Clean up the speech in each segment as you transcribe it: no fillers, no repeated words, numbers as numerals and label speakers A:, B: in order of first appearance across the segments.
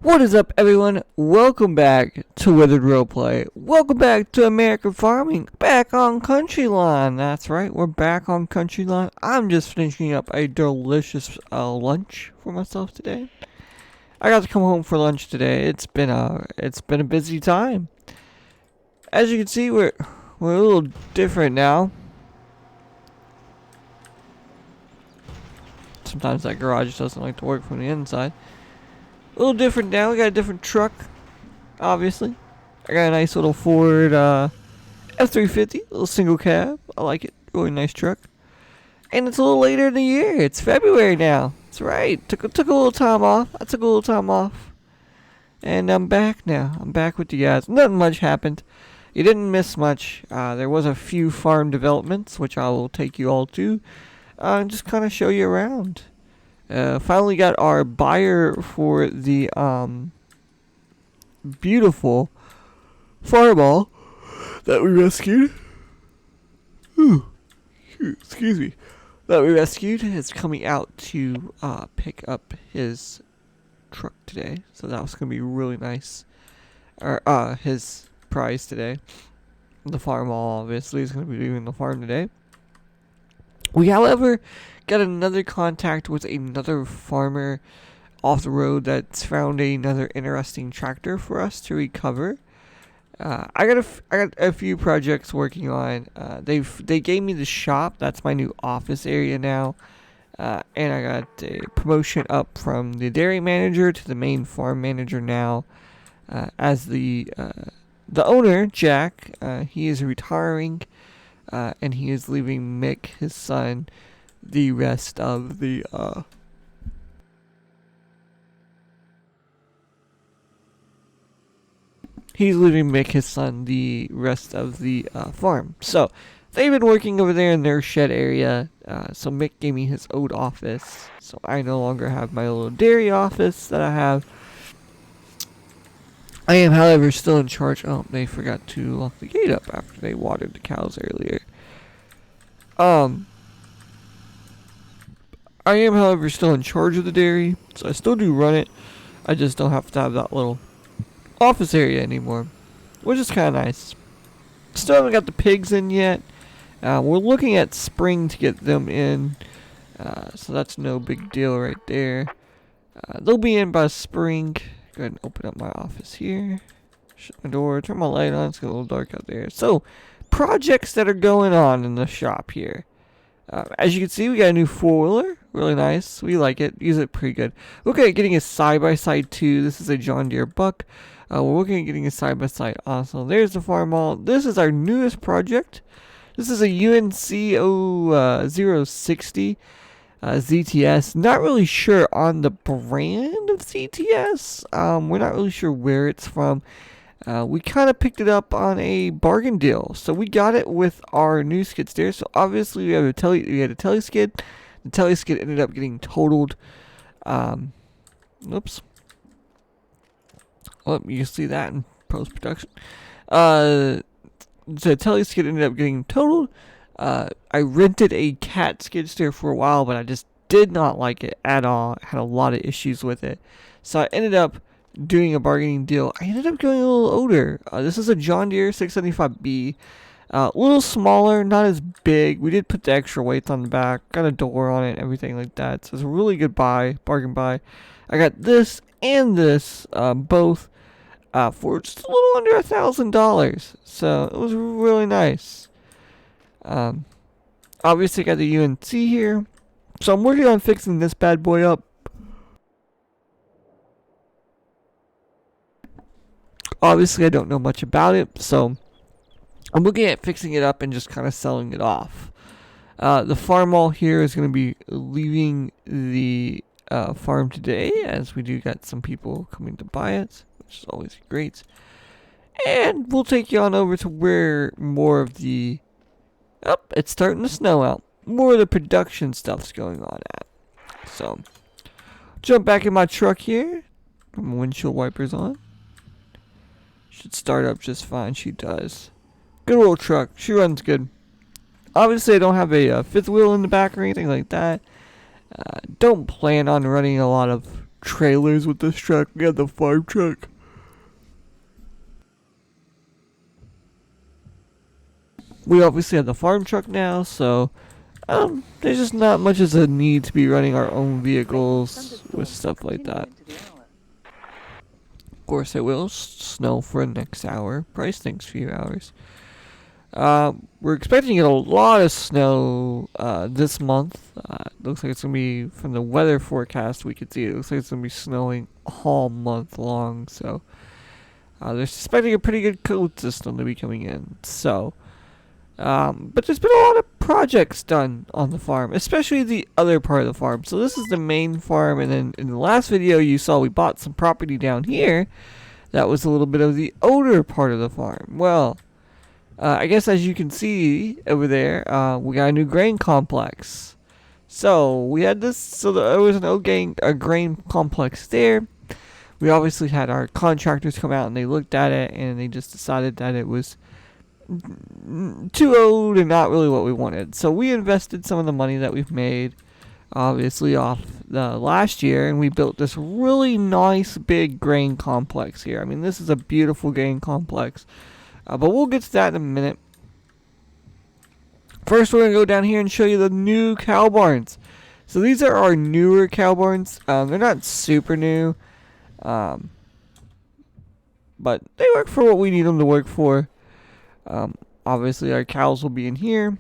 A: What is up, everyone? Welcome back to Withered Roleplay. Welcome back to American Farming, back on Countyline. That's right, we're back on Countyline. I'm just finishing up a delicious lunch for myself today. I got to come home for lunch today. It's been a busy time. As you can see, we're a little different now. Sometimes that garage doesn't like to work from the inside. A little different now. We got a different truck, obviously. I got a nice little Ford F350, a little single cab. I like it. Really nice truck. And it's a little later in the year. It's February now. That's right. Took a little time off. I took a little time off. And I'm back now. I'm back with you guys. Nothing much happened. You didn't miss much. There was a few farm developments, which I will take you all to. And just kind of show you around. Finally got our buyer for the beautiful Farmall that we rescued. Excuse me. That we rescued is coming out to pick up his truck today. So that was going to be really nice. Or his prize today. The Farmall obviously is going to be leaving the farm today. We, however, got another contact with another farmer off the road that's found another interesting tractor for us to recover. I got a few projects working on. They gave me the shop. That's my new office area now. And I got a promotion up from the dairy manager to the main farm manager now. As the owner, Jack, he is retiring. And he is leaving Mick, his son, the rest of the farm. So they've been working over there in their shed area. So Mick gave me his old office. So I no longer have my little dairy office that I have. I am, however, still in charge. Oh, they forgot to lock the gate up after they watered the cows earlier. I am, however, still in charge of the dairy, so I still do run it. I just don't have to have that little office area anymore, which is kind of nice. Still haven't got the pigs in yet. We're looking at spring to get them in, so that's no big deal right there. They'll be in by spring. Go ahead and open up my office here. Shut my door, turn my light on. It's a little dark out there. So, projects that are going on in the shop here. As you can see, we got a new four-wheeler. Really nice. We like it. Use it pretty good. We're looking at getting a side-by-side too. This is a John Deere Buck. We're looking at getting a side-by-side also. There's the Farmall. This is our newest project. This is a UNC 060. ZTS. Not really sure on the brand of ZTS. We're not really sure where it's from. We kind of picked it up on a bargain deal. So we got it with our new skid steer. So obviously we had a telly skid. The telly skid ended up getting totaled. Oops. Oh, you can see that in post-production. The telly skid ended up getting totaled. I rented a cat skid steer for a while, but I just did not like it at all. I had a lot of issues with it. So I ended up doing a bargaining deal. I ended up going a little older. This is a John Deere 675B. A little smaller, not as big. We did put the extra weights on the back. Got a door on it, everything like that. So it's a really good bargain buy. I got this and this, both, for just a little under $1,000. So it was really nice. Obviously got the UNC here. So I'm working on fixing this bad boy up. Obviously I don't know much about it, so I'm looking at fixing it up and just kind of selling it off. The Farmall here is going to be leaving the farm today, as we do got some people coming to buy it, which is always great. And we'll take you on over to where more of the... Oh, it's starting to snow out. More of the production stuff's going on at. So, jump back in my truck here. Put my windshield wipers on. Should start up just fine. She does. Good old truck. She runs good. Obviously, I don't have a fifth wheel in the back or anything like that. Don't plan on running a lot of trailers with this truck. We have the farm truck. We obviously have the farm truck now, so there's just not much as a need to be running our own vehicles with stuff like that. Of course, it will snow for the next hour, probably the next few hours. We're expecting a lot of snow this month. Looks like it's going to be, from the weather forecast we could see, it looks like it's going to be snowing all month long. So they're expecting a pretty good cold system to be coming in. So, but there's been a lot of projects done on the farm, especially the other part of the farm. So this is the main farm, and then in the last video you saw we bought some property down here. That was a little bit of the older part of the farm. Well, I guess as you can see over there, we got a new grain complex. So we had this, so there was a grain complex there. We obviously had our contractors come out and they looked at it and they just decided that it was too old and not really what we wanted. So we invested some of the money that we've made, obviously off the last year, and we built this really nice big grain complex here. I mean, this is a beautiful grain complex. But we'll get to that in a minute. First, we're going to go down here and show you the new cow barns. So these are our newer cow barns. They're not super new. But they work for what we need them to work for. Obviously, our cows will be in here.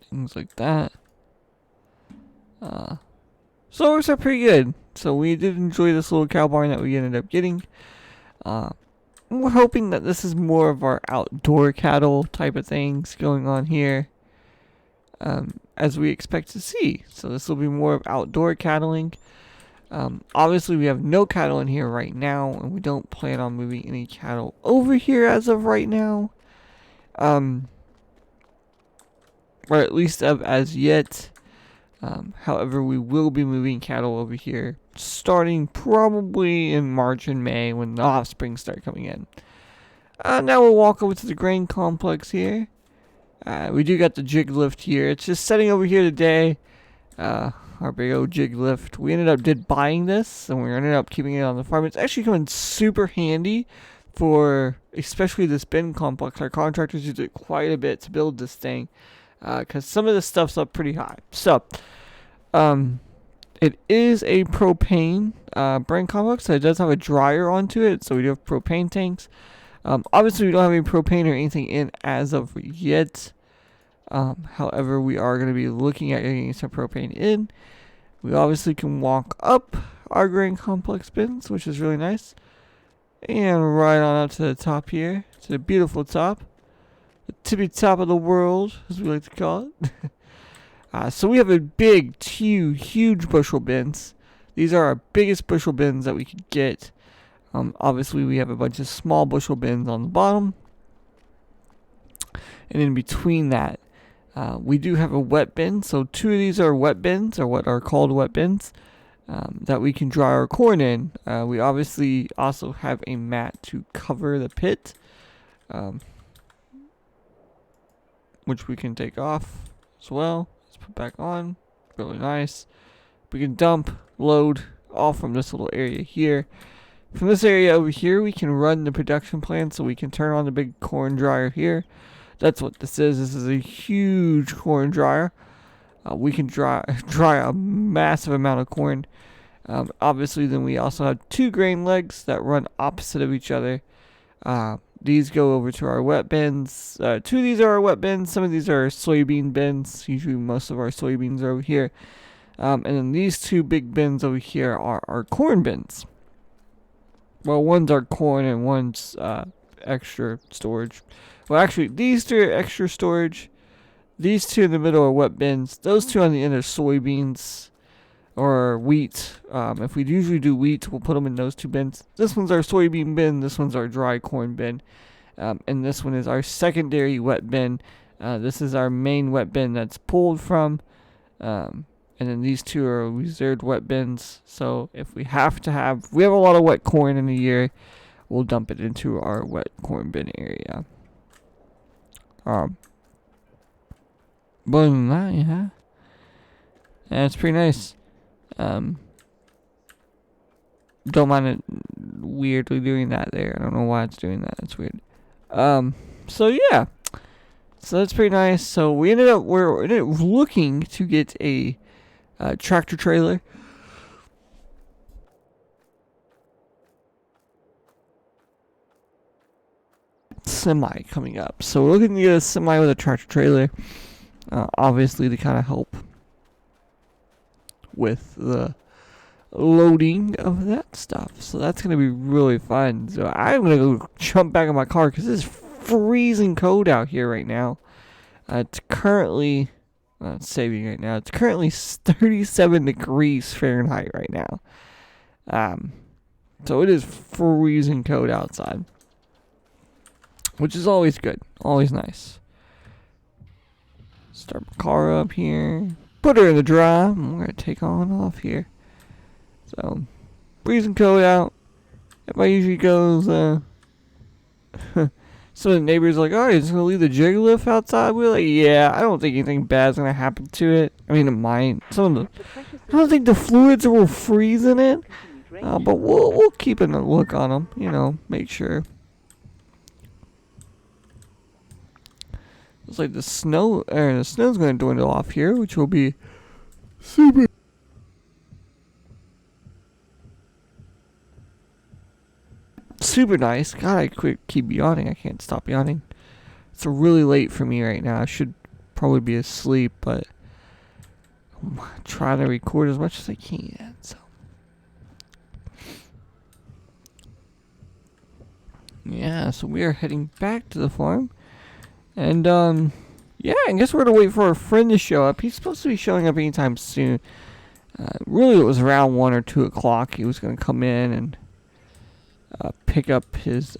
A: Things like that. So it works out pretty good. So we did enjoy this little cow barn that we ended up getting. We're hoping that this is more of our outdoor cattle type of things going on here, as we expect to see. So this will be more of outdoor cattling. Obviously we have no cattle in here right now, and we don't plan on moving any cattle over here as of right now. Or at least as yet. However, we will be moving cattle over here starting probably in March and May when the offspring start coming in. Now we'll walk over to the grain complex here. We do got the jig lift here. It's just sitting over here today. Our big old jig lift. We ended up buying this, and we ended up keeping it on the farm. It's actually coming super handy for especially this bin complex. Our contractors use it quite a bit to build this thing, because some of this stuff's up pretty high. So, it is a propane brain complex, so it does have a dryer onto it, so we do have propane tanks. Obviously, we don't have any propane or anything in as of yet. However, we are going to be looking at getting some propane in. We obviously can walk up our grain complex bins, which is really nice. And right on up to the top here, to the beautiful top. The tippy top of the world, as we like to call it. So we have a big, huge bushel bins. These are our biggest bushel bins that we could get. Obviously, we have a bunch of small bushel bins on the bottom. And in between that, we do have a wet bin. So 2 of these are wet bins, or what are called wet bins, that we can dry our corn in. We obviously also have a mat to cover the pit, which we can take off as well. Let's put back on. Really nice. We can dump, load, all from this little area here. From this area over here, we can run the production plant, so we can turn on the big corn dryer here. That's what this is. This is a huge corn dryer. We can dry a massive amount of corn. Obviously, then we also have 2 grain legs that run opposite of each other. These go over to our wet bins. 2 of these are our wet bins. Some of these are soybean bins. Usually most of our soybeans are over here. And then these 2 big bins over here are our corn bins. Well, one's our corn and one's extra storage. Well, actually, these 2 are extra storage. These 2 in the middle are wet bins. Those 2 on the end are soybeans or wheat. If we usually do wheat, we'll put them in those 2 bins. This one's our soybean bin. This one's our dry corn bin. And this one is our secondary wet bin. This is our main wet bin that's pulled from. And then these 2 are reserved wet bins. So if we have a lot of wet corn in a year, we'll dump it into our wet corn bin area. But other than that, yeah. And it's pretty nice. Don't mind it weirdly doing that there. I don't know why it's doing that. It's weird. So yeah. So that's pretty nice. So we ended up looking to get a tractor trailer. Semi coming up. So we're looking to get a semi with a tractor trailer. Obviously to kind of help with the loading of that stuff. So that's going to be really fun. So I'm going to go jump back in my car because it's freezing cold out here right now. It's currently, it's saving right now. It's currently 37 degrees Fahrenheit right now. So it is freezing cold outside, which is always good, always nice. Start my car up here, put her in the drive, and we're gonna take on off here. So, freezing cold out. Everybody usually goes, some of the neighbors are like, oh, you're just gonna leave the jig lift outside? We're like, yeah, I don't think anything bad's gonna happen to it. I mean, it might. I don't think the fluids will freeze in it. But we'll keep a look on them, you know, make sure. Looks like the snow's gonna dwindle off here, which will be super nice. God, I keep yawning. I can't stop yawning. It's really late for me right now. I should probably be asleep, but I'm trying to record as much as I can. So yeah, so we are heading back to the farm, and yeah, I guess we're gonna wait for our friend to show up. He's supposed to be showing up anytime soon. Really, it was around 1 or 2 o'clock. He was gonna come in and pick up his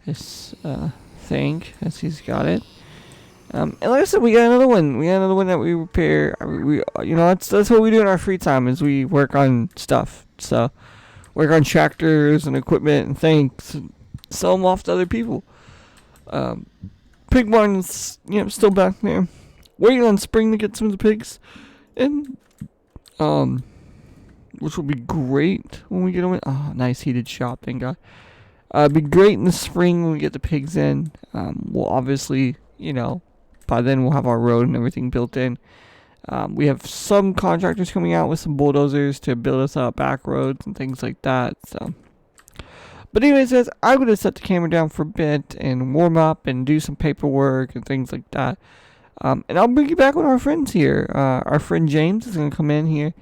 A: thing as he's got it. And like I said, we got another one. We got another one that we repair. That's what we do in our free time is we work on stuff. So work on tractors and equipment and things, and sell them off to other people. Pig barn's still back there, waiting on spring to get some of the pigs, and which will be great when we get them in. Oh, nice heated shop, thank God. It'd be great in the spring when we get the pigs in. We'll obviously, by then we'll have our road and everything built in. We have some contractors coming out with some bulldozers to build us out back roads and things like that. So, but anyways, guys, I'm gonna set the camera down for a bit and warm up and do some paperwork and things like that. And I'll bring you back with our friends here. Our friend James is gonna come in here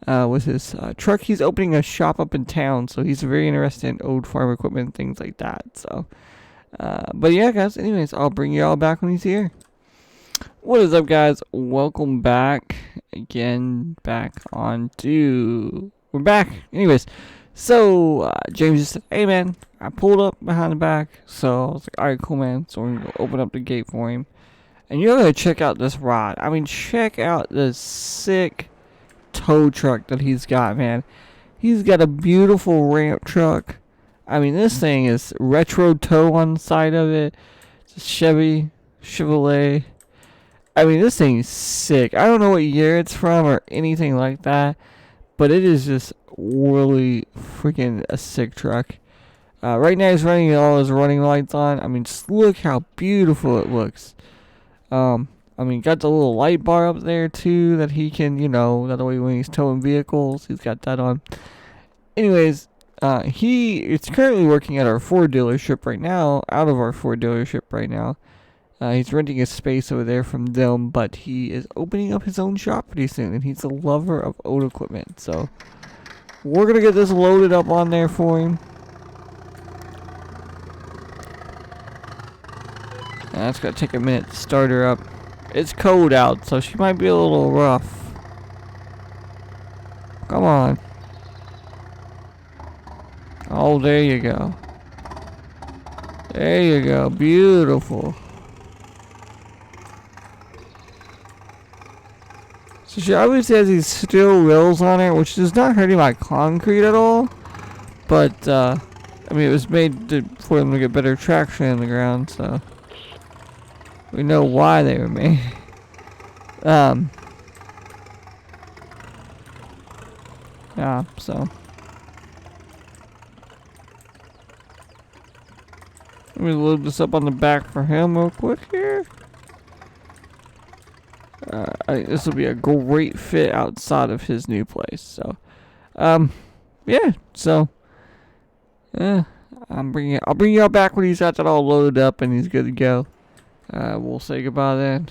A: with his truck. He's opening a shop up in town, so he's very interested in old farm equipment and things like that. So, but yeah, guys. Anyways, I'll bring you all back when he's here. What is up, guys? Welcome back again. We're back. Anyways, so James just said, "Hey, man, I pulled up behind the back." So I was like, "All right, cool, man." So we're gonna open up the gate for him, and you're gonna check out this rod. I mean, check out this sick tow truck that he's got, man. He's got a beautiful ramp truck. I mean, this thing is retro tow on the side of it. It's a Chevrolet. I mean, this thing is sick. I don't know what year it's from or anything like that, but it is just really freaking a sick truck. Right now he's running all his running lights on. I mean, just look how beautiful it looks. I mean, got the little light bar up there too that he can, that way when he's towing vehicles, he's got that on. Anyways, it's currently working at our Ford dealership right now, out of our Ford dealership right now. He's renting a space over there from them, but he is opening up his own shop pretty soon, and he's a lover of old equipment. So we're going to get this loaded up on there for him. And that's going to take a minute to start her up. It's cold out, so she might be a little rough. Come on. Oh, there you go. There you go. Beautiful. So she obviously has these steel rails on it, which is not hurting my concrete at all. But, I mean, it was made for them to get better traction in the ground, so we know why they were made. Yeah, so let me load this up on the back for him real quick here. I think this will be a great fit outside of his new place. So, yeah. So, I'll bring y'all back when he's got that all loaded up and he's good to go. We'll say goodbye then.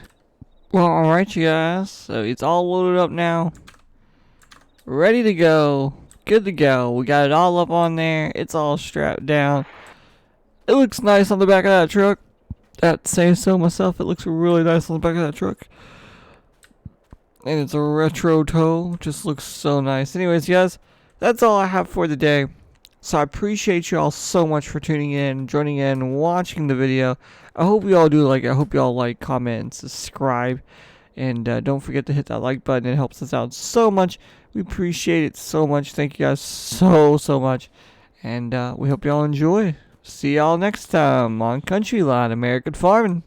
A: Well, alright, you guys. So it's all loaded up now. Ready to go. Good to go. We got it all up on there. It's all strapped down. It looks nice on the back of that truck. I'd say so myself. It looks really nice on the back of that truck. And it's a retro tow. Just looks so nice. Anyways, guys, that's all I have for today. So I appreciate you all so much for tuning in, joining in, watching the video. I hope you all do like it. I hope you all like, comment, and subscribe. And don't forget to hit that like button. It helps us out so much. We appreciate it so much. Thank you guys so much. And we hope you all enjoy. See y'all next time on Countyline, American Farming.